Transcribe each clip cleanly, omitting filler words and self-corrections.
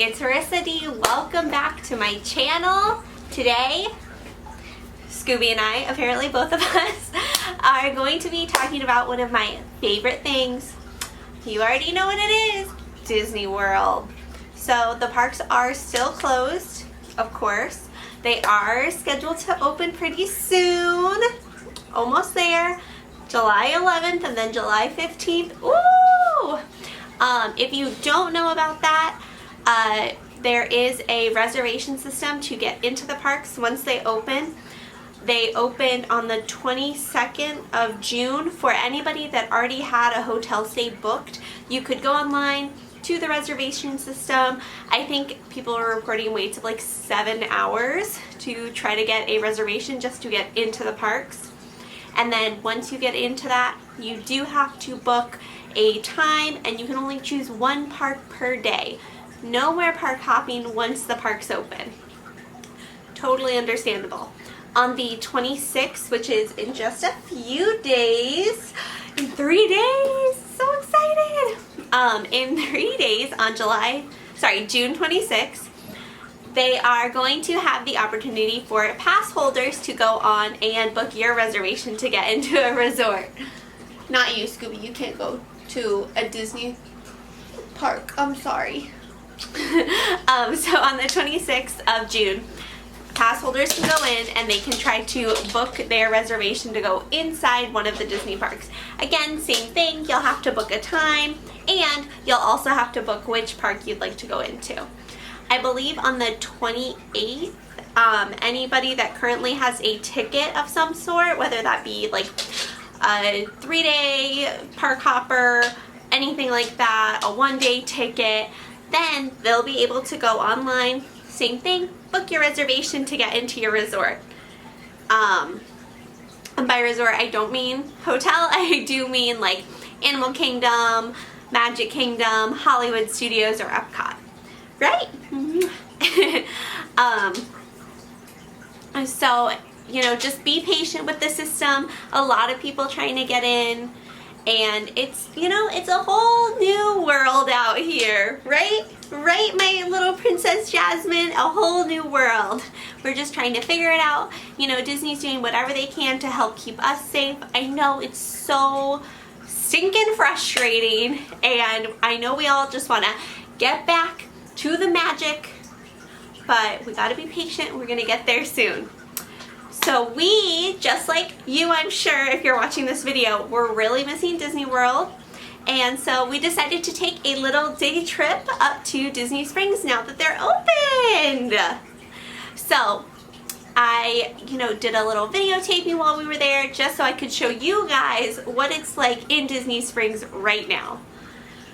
it's Marissa D. Welcome back to my channel. Today, Scooby and I, apparently both of us, are going to be talking about one of my favorite things. You already know what it is, Disney World. So the parks are still closed, of course. They are scheduled to open pretty soon. Almost there. July 11th and then July 15th. Ooh! If you don't know about that, there is a reservation system to get into the parks once they open. They opened on the 22nd of June. For anybody that already had a hotel stay booked, you could go online to the reservation system. I think people are reporting waits of like 7 hours to try to get a reservation just to get into the parks. And then once you get into that, you do have to book a time, and you can only choose one park per day. No more park hopping once the parks open. Totally understandable. On the 26th, which is in just a few days, in 3 days, so excited! In 3 days on June 26th, they are going to have the opportunity for pass holders to go on and book your reservation to get into a resort. Not you, Scooby, you can't go to a Disney park, I'm sorry. So on the 26th of June, pass holders can go in and they can try to book their reservation to go inside one of the Disney parks. Again, same thing, you'll have to book a time, and you'll also have to book which park you'd like to go into. I believe on the 28th, anybody that currently has a ticket of some sort, whether that be like a 3-day park hopper, anything like that, a 1-day ticket, then they'll be able to go online, same thing, book your reservation to get into your resort. And by resort, I don't mean hotel, I do mean like Animal Kingdom, Magic Kingdom, Hollywood Studios, or Epcot, right? So, you know, just be patient with the system. A lot of people trying to get in, and it's, you know, it's a whole new world out here, right? Right, my little Princess Jasmine? A whole new world. We're just trying to figure it out. You know, Disney's doing whatever they can to help keep us safe. I know it's so stinking frustrating, and I know we all just want to get back to the magic, but we gotta be patient. We're gonna get there soon. So we, just like you, I'm sure, if you're watching this video, we're really missing Disney World. And so we decided to take a little day trip up to Disney Springs now that they're opened. So I, did a little videotaping while we were there just so I could show you guys what it's like in Disney Springs right now.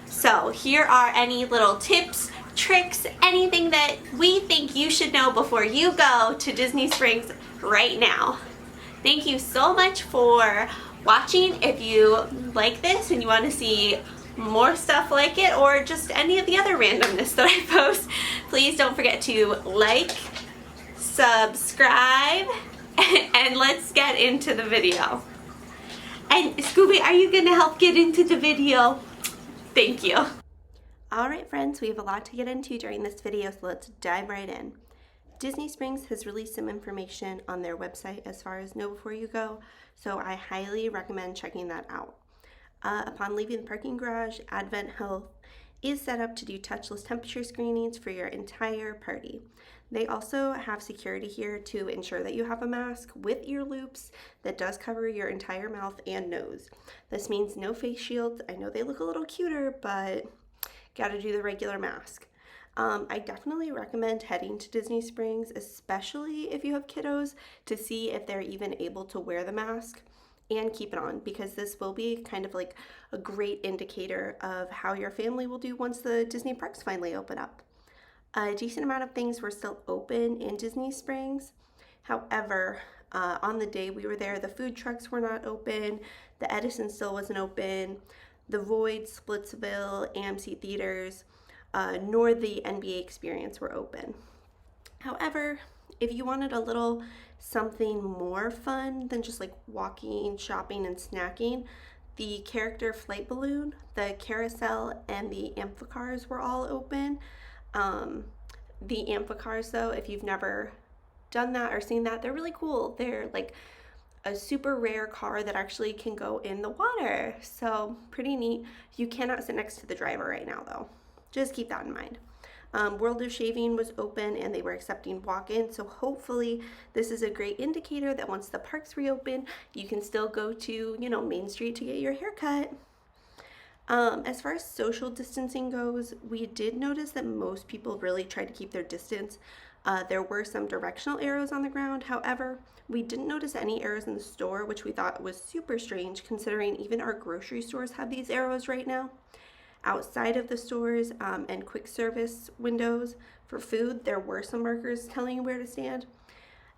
So here are any little tips, tricks, anything that we think you should know before you go to Disney Springs right now. Thank you so much for watching. If you like this and you want to see more stuff like it, or just any of the other randomness that I post, please don't forget to like, subscribe, and let's get into the video. And Scooby, are you gonna help get into the video? Thank you. Alright friends, we have a lot to get into during this video, so let's dive right in. Disney Springs has released some information on their website as far as Know Before You Go, so I highly recommend checking that out. Upon leaving the parking garage, Advent Health is set up to do touchless temperature screenings for your entire party. They also have security here to ensure that you have a mask with ear loops that does cover your entire mouth and nose. This means no face shields. I know they look a little cuter, but gotta do the regular mask. I definitely recommend heading to Disney Springs, especially if you have kiddos, to see if they're even able to wear the mask and keep it on, because this will be kind of like a great indicator of how your family will do once the Disney parks finally open up. A decent amount of things were still open in Disney Springs. However, on the day we were there, the food trucks were not open, the Edison still wasn't open, the Void, Splitsville, AMC Theaters, nor the NBA Experience were open. However, if you wanted a little something more fun than just like walking, shopping, and snacking, the character flight balloon, the carousel, and the Amphicars were all open. The Amphicars, though, if you've never done that or seen that, they're really cool. They're like a super rare car that actually can go in the water. So pretty neat. You cannot sit next to the driver right now, though. Just keep that in mind. World of Shaving was open and they were accepting walk-ins, so hopefully this is a great indicator that once the parks reopen, you can still go to, you know, Main Street to get your hair cut. As far as social distancing goes, we did notice that most people really tried to keep their distance. There were some directional arrows on the ground. However, we didn't notice any arrows in the store, which we thought was super strange considering even our grocery stores have these arrows right now. Outside of the stores and quick service windows for food, there were some markers telling you where to stand.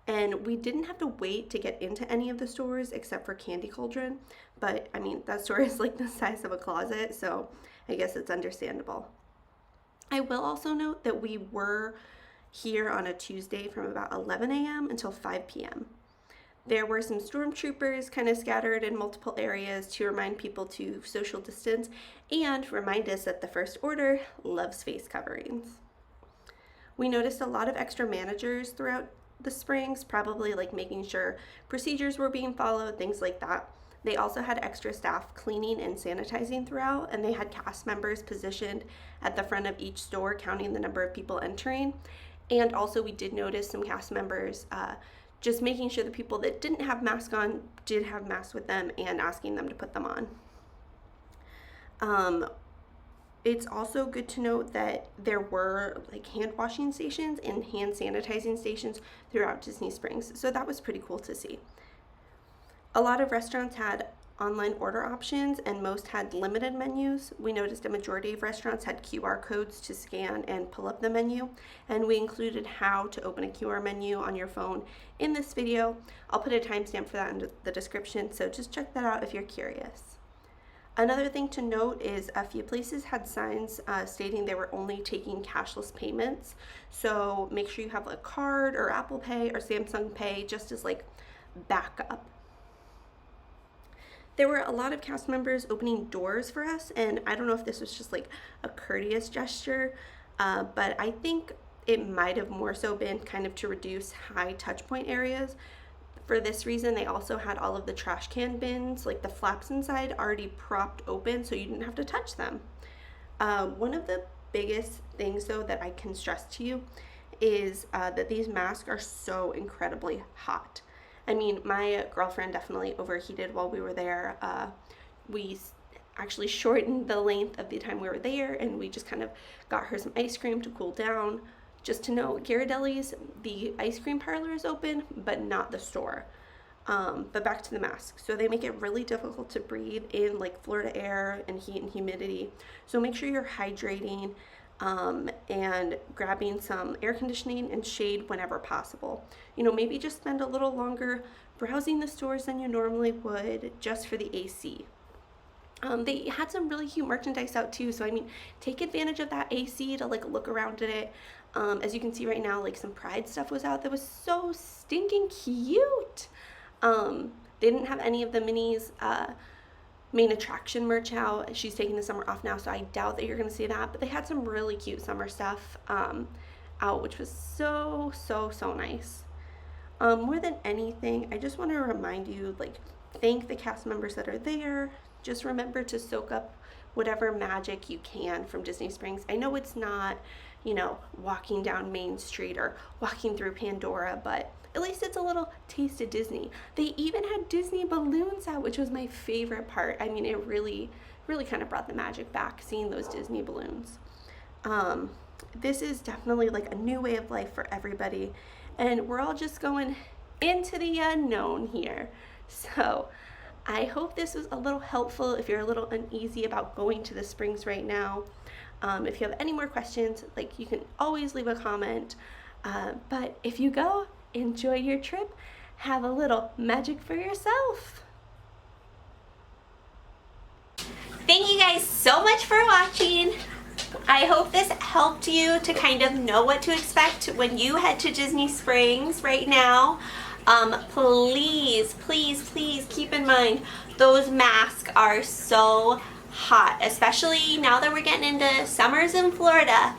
And we didn't have to wait to get into any of the stores except for Candy Cauldron. But I mean, that store is like the size of a closet, so I guess it's understandable. I will also note that we were here on a Tuesday from about 11 a.m. until 5 p.m. There were some stormtroopers kind of scattered in multiple areas to remind people to social distance and remind us that the First Order loves face coverings. We noticed a lot of extra managers throughout the Springs, probably like making sure procedures were being followed, things like that. They also had extra staff cleaning and sanitizing throughout, and they had cast members positioned at the front of each store counting the number of people entering. And also we did notice some cast members just making sure the people that didn't have masks on did have masks with them and asking them to put them on. It's also good to note that there were like hand washing stations and hand sanitizing stations throughout Disney Springs, so that was pretty cool to see. A lot of restaurants had online order options and most had limited menus. We noticed a majority of restaurants had QR codes to scan and pull up the menu, and we included how to open a QR menu on your phone in this video. I'll put a timestamp for that in the description, so just check that out if you're curious. Another thing to note is a few places had signs stating they were only taking cashless payments, so make sure you have a card or Apple Pay or Samsung Pay just as like backup. There were a lot of cast members opening doors for us, and I don't know if this was just like a courteous gesture, but I think it might have more so been kind of to reduce high touch point areas. For this reason, they also had all of the trash can bins, like the flaps inside, already propped open so you didn't have to touch them. One of the biggest things though that I can stress to you is that these masks are so incredibly hot. I mean, my girlfriend definitely overheated while we were there. We actually shortened the length of the time we were there, and we just kind of got her some ice cream to cool down. Just to note, Ghirardelli's, the ice cream parlor is open, but not the store. But back to the mask. So they make it really difficult to breathe in like Florida air and heat and humidity. So make sure you're hydrating and grabbing some air conditioning and shade whenever possible. You know, maybe just spend a little longer browsing the stores than you normally would just for the AC. They had some really cute merchandise out too, so I mean, take advantage of that AC to like look around at it. As you can see right now, like some Pride stuff was out that was so stinking cute. They didn't have any of the Minnie's main attraction merch out. She's taking the summer off now, so I doubt that you're gonna see that, but they had some really cute summer stuff out, which was so nice. More than anything, I just want to remind you, like, thank the cast members that are there. Just remember to soak up whatever magic you can from Disney Springs. I know it's not, you know, walking down Main Street or walking through Pandora, but at least it's a little taste of Disney. They even had Disney balloons out, which was my favorite part. I mean, it really kind of brought the magic back, seeing those Disney balloons. This is definitely like a new way of life for everybody, and we're all just going into the unknown here. So I hope this was a little helpful if you're a little uneasy about going to the Springs right now. If you have any more questions, like, you can always leave a comment. But if you go, enjoy your trip. Have a little magic for yourself. Thank you guys so much for watching. I hope this helped you to kind of know what to expect when you head to Disney Springs right now. Please keep in mind those masks are so hot, especially now that we're getting into summers in Florida.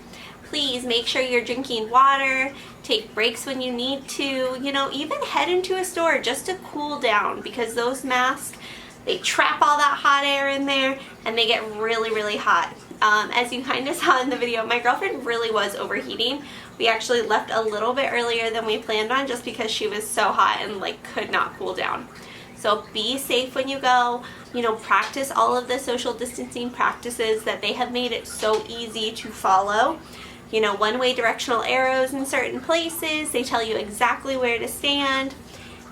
please make sure you're drinking water, take breaks when you need to, you know, even head into a store just to cool down, because those masks, they trap all that hot air in there and they get really, really hot. As you kind of saw in the video, my girlfriend really was overheating. We actually left a little bit earlier than we planned on just because she was so hot and like could not cool down. So be safe when you go, you know, practice all of the social distancing practices that they have made it so easy to follow. You know, one-way directional arrows in certain places, they tell you exactly where to stand.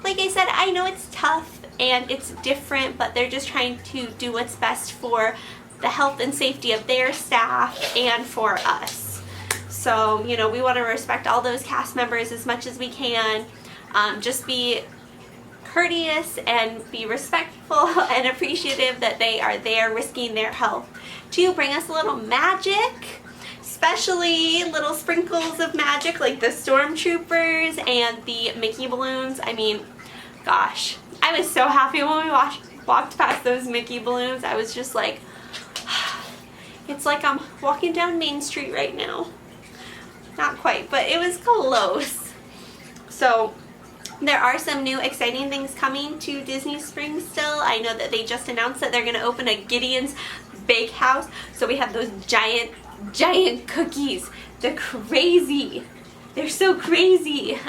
Like I said, I know it's tough and it's different, but they're just trying to do what's best for the health and safety of their staff and for us. So, you know, we want to respect all those cast members as much as we can. Just be courteous and be respectful and appreciative that they are there risking their health to bring us a little magic, especially little sprinkles of magic like the stormtroopers and the Mickey balloons. I mean, gosh, I was so happy when we walked past those Mickey balloons. I was just like, it's like I'm walking down Main Street right now. Not quite, but it was close. So there are some new exciting things coming to Disney Springs still. I know that they just announced that they're going to open a Gideon's Bakehouse. So we have those giant cookies. They're crazy. They're so crazy.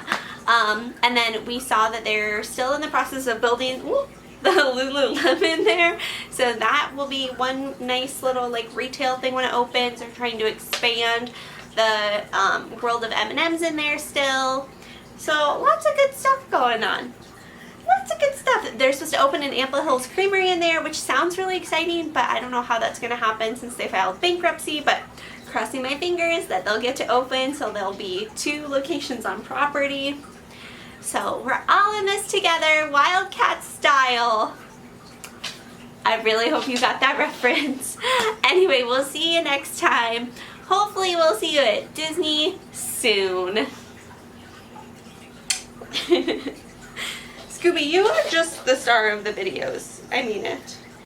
And then we saw that they're still in the process of building the Lululemon there. So that will be one nice little like retail thing when it opens. They're trying to expand the world of M&Ms in there still. So lots of good stuff going on. Lots of good stuff. They're supposed to open an Ample Hills Creamery in there, which sounds really exciting, but I don't know how that's going to happen since they filed bankruptcy, but crossing my fingers that they'll get to open, so there'll be 2 locations on property. So we're all in this together, Wildcat style. I really hope you got that reference. Anyway, we'll see you next time. Hopefully we'll see you at Disney soon. Scooby, you are just the star of the videos. I mean it.